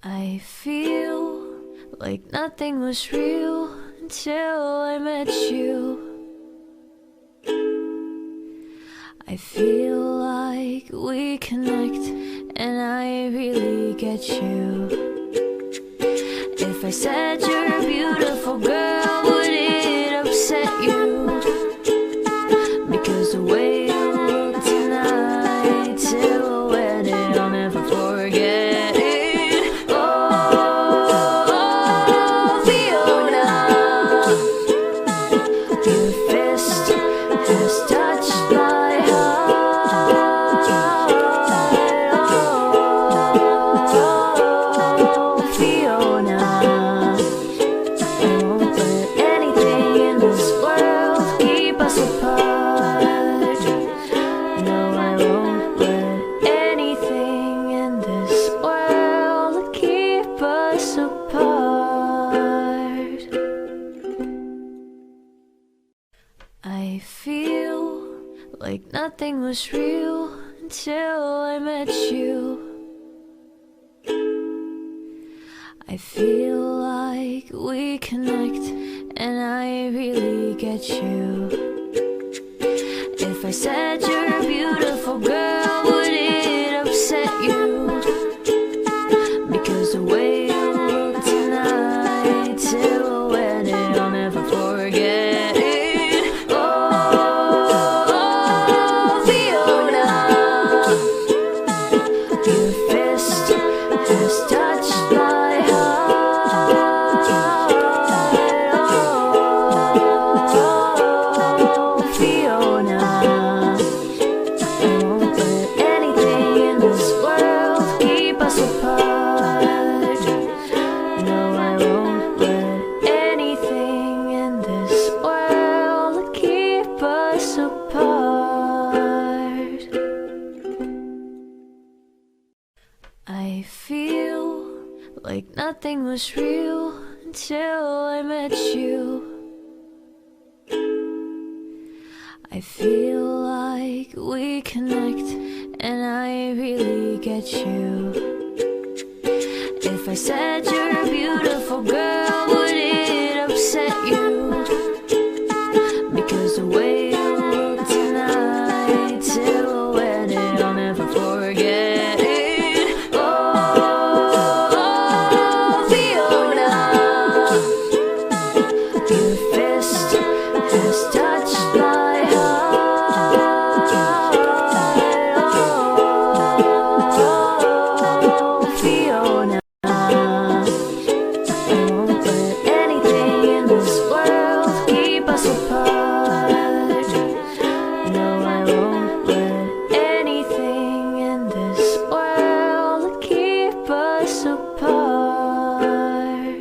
I feel like nothing was real until I met you. I feel like we connect, and I really get you. If I said you're a beautiful girl, would it upset you? Because the way you look tonight, silhouetted, I'll never forget it. Oh, Fiona, your fist has touched my heart. Oh, Fiona, I won't let anything in this world keep us apart. No, I won't let anything in this world keep us apart. I feel like nothing was real until I met you. I feel like we connect, and I really get you. If I said you're a beautiful girl, would it upset you? Because the way you look tonight, silhouetted, I'll never forget it. Oh, Fiona, your fist has touched my heart. Oh, Fiona, I won't let anything in this world keep us apart. No, I won't let anything in this world keep us apart. I feel like nothing was real until I met you. I feel like we connect, and I really get you. If I said you're a beautiful girl,